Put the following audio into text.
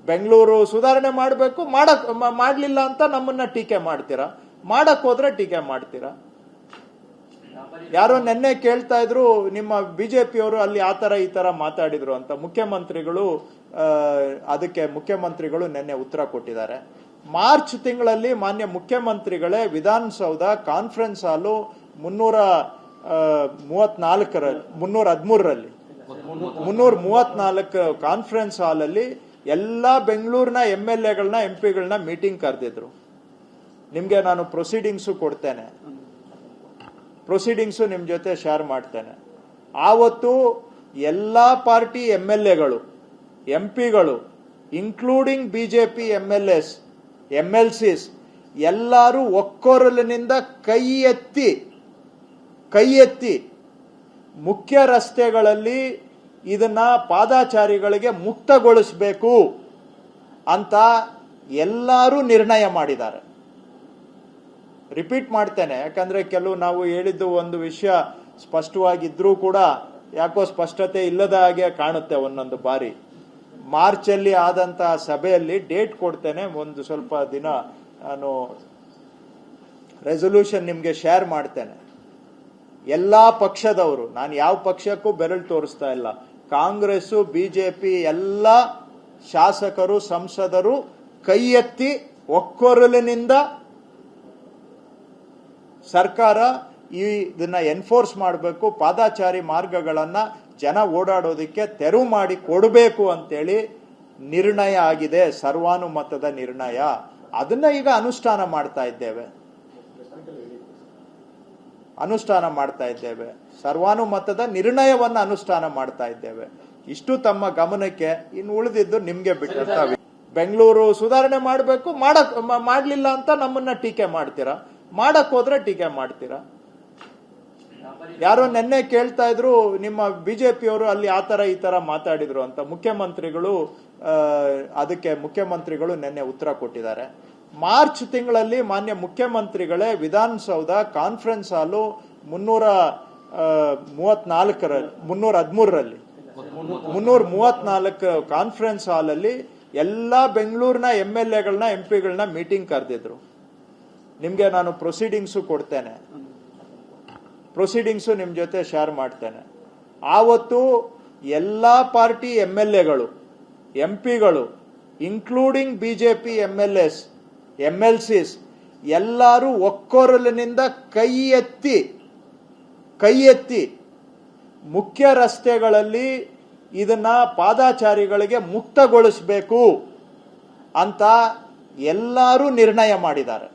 ಬೆಂಗಳೂರು ಸುಧಾರಣೆ ಮಾಡಬೇಕು, ಮಾಡಲಿಲ್ಲ ಅಂತ ನಮ್ಮನ್ನ ಟೀಕೆ ಮಾಡ್ತೀರಾ, ಮಾಡಕ್ ಹೋದ್ರೆ ಟೀಕೆ ಮಾಡ್ತೀರಾ. ಯಾರೋ ನೆನ್ನೆ ಕೇಳ್ತಾ ಇದ್ರು, ನಿಮ್ಮ ಬಿಜೆಪಿಯವರು ಅಲ್ಲಿ ಆತರ ಈ ತರ ಮಾತಾಡಿದ್ರು ಅಂತ. ಅದಕ್ಕೆ ಮುಖ್ಯಮಂತ್ರಿಗಳು ನೆನ್ನೆ ಉತ್ತರ ಕೊಟ್ಟಿದ್ದಾರೆ. ಮಾರ್ಚ್ ತಿಂಗಳಲ್ಲಿ ಮಾನ್ಯ ಮುಖ್ಯಮಂತ್ರಿಗಳೇ ವಿಧಾನಸೌಧ ಕಾನ್ಫರೆನ್ಸ್ ಹಾಲು 334 ಕಾನ್ಫರೆನ್ಸ್ ಹಾಲ್ ಅಲ್ಲಿ ಎಲ್ಲಾ ಬೆಂಗಳೂರಿನ MLAಗಳನ್ನ MP ಗಳನ್ನ ಮೀಟಿಂಗ್ ಕರೆದಿದ್ರು. ನಿಮ್ಗೆ ನಾನು ಪ್ರೊಸೀಡಿಂಗ್ಸು ಕೊಡ್ತೇನೆ, ಪ್ರೊಸೀಡಿಂಗ್ಸು ನಿಮ್ ಜೊತೆ ಶೇರ್ ಮಾಡ್ತೇನೆ. ಆವತ್ತು ಎಲ್ಲಾ ಪಾರ್ಟಿ MLAಗಳು MP ಗಳು ಇನ್ಕ್ಲೂಡಿಂಗ್ ಬಿಜೆಪಿ MLAs MLCs ಎಲ್ಲರೂ ಒಕ್ಕೊರಲಿನಿಂದ ಕೈ ಎತ್ತಿ ಮುಖ್ಯ ರಸ್ತೆಗಳಲ್ಲಿ ಇದನ್ನ ಪಾದಾಚಾರಿಗಳಿಗೆ ಮುಕ್ತಗೊಳಿಸಬೇಕು ಅಂತ ಎಲ್ಲರೂ ನಿರ್ಣಯ ಮಾಡಿದ್ದಾರೆ. ರಿಪೀಟ್ ಮಾಡ್ತೇನೆ, ಯಾಕಂದ್ರೆ ನಾವು ಹೇಳಿದ್ದು ಒಂದು ವಿಷಯ ಸ್ಪಷ್ಟವಾಗಿದ್ರೂ ಕೂಡ ಯಾಕೋ ಸ್ಪಷ್ಟತೆ ಇಲ್ಲದ ಹಾಗೆ ಕಾಣುತ್ತೆ ಒಂದೊಂದು ಬಾರಿ. ಮಾರ್ಚ್ ಅಲ್ಲಿ ಆದಂತಹ ಸಭೆಯಲ್ಲಿ ಡೇಟ್ ಕೊಡ್ತೇನೆ, ಒಂದು ಸ್ವಲ್ಪ ದಿನ ನಾನು ರೆಸೊಲ್ಯೂಷನ್ ನಿಮ್ಗೆ ಶೇರ್ ಮಾಡ್ತೇನೆ. ಎಲ್ಲಾ ಪಕ್ಷದವರು, ನಾನು ಯಾವ ಪಕ್ಷಕ್ಕೂ ಬೆರಳು ತೋರಿಸ್ತಾ ಇಲ್ಲ, ಕಾಂಗ್ರೆಸ್ ಬಿಜೆಪಿ ಎಲ್ಲ ಶಾಸಕರು ಸಂಸದರು ಕೈ ಎತ್ತಿ ಒಕ್ಕೊರಲಿನಿಂದ ಸರ್ಕಾರ ಇದನ್ನ ಎನ್ಫೋರ್ಸ್ ಮಾಡಬೇಕು, ಪಾದಾಚಾರಿ ಮಾರ್ಗಗಳನ್ನ ಜನ ಓಡಾಡೋದಕ್ಕೆ ತೆರವು ಮಾಡಿ ಕೊಡಬೇಕು ಅಂತೇಳಿ ನಿರ್ಣಯ ಆಗಿದೆ, ಸರ್ವಾನುಮತದ ನಿರ್ಣಯ. ಅದನ್ನ ಈಗ ಅನುಷ್ಠಾನ ಮಾಡ್ತಾ ಇದ್ದೇವೆ, ಸರ್ವಾನುಮತದ ನಿರ್ಣಯವನ್ನ ಅನುಷ್ಠಾನ ಮಾಡ್ತಾ ಇದ್ದೇವೆ. ಇಷ್ಟು ತಮ್ಮ ಗಮನಕ್ಕೆ. ಇನ್ನು ಉಳಿದಿದ್ದು ನಿಮ್ಗೆ ಬಿಟ್ಟಂತ. ಬೆಂಗಳೂರು ಸುಧಾರಣೆ ಮಾಡಬೇಕು, ಮಾಡಲಿಲ್ಲ ಅಂತ ನಮ್ಮನ್ನ ಟೀಕೆ ಮಾಡ್ತೀರಾ, ಮಾಡಕ್ ಹೋದ್ರೆ ಟೀಕೆ ಮಾಡ್ತೀರಾ. ಯಾರೋ ನೆನ್ನೆ ಕೇಳ್ತಾ ಇದ್ರು, ನಿಮ್ಮ ಬಿಜೆಪಿಯವರು ಅಲ್ಲಿ ಆತರ ಈ ತರ ಮಾತಾಡಿದ್ರು ಅಂತ. ಅದಕ್ಕೆ ಮುಖ್ಯಮಂತ್ರಿಗಳು ನೆನ್ನೆ ಉತ್ತರ ಕೊಟ್ಟಿದ್ದಾರೆ. ಮಾರ್ಚ್ ತಿಂಗಳಲ್ಲಿ ಮಾನ್ಯ ಮುಖ್ಯಮಂತ್ರಿಗಳೇ ವಿಧಾನಸೌಧ ಕಾನ್ಫರೆನ್ಸ್ ಹಾಲು 334 ಕಾನ್ಫರೆನ್ಸ್ ಹಾಲ್ ಅಲ್ಲಿ ಎಲ್ಲಾ ಬೆಂಗಳೂರಿನ MLAಗಳನ್ನ MP ಗಳನ್ನ ಮೀಟಿಂಗ್ ಕರೆದಿದ್ರು. ನಿಮ್ಗೆ ನಾನು ಪ್ರೊಸೀಡಿಂಗ್ಸು ಕೊಡ್ತೇನೆ, ಪ್ರೊಸೀಡಿಂಗ್ಸು ನಿಮ್ ಜೊತೆ ಶೇರ್ ಮಾಡ್ತೇನೆ. ಆವತ್ತು ಎಲ್ಲಾ ಪಾರ್ಟಿ MLAಗಳು MP ಗಳು ಇನ್ಕ್ಲೂಡಿಂಗ್ ಬಿಜೆಪಿ MLAs MLCs ಎಲ್ಲರೂ ಒಕ್ಕೊರಲಿನಿಂದ ಕೈ ಎತ್ತಿ ಮುಖ್ಯ ರಸ್ತೆಗಳಲ್ಲಿ ಇದನ್ನ ಪಾದಾಚಾರಿಗಳಿಗೆ ಮುಕ್ತಗೊಳಿಸಬೇಕು ಅಂತ ಎಲ್ಲರೂ ನಿರ್ಣಯ ಮಾಡಿದ್ದಾರೆ.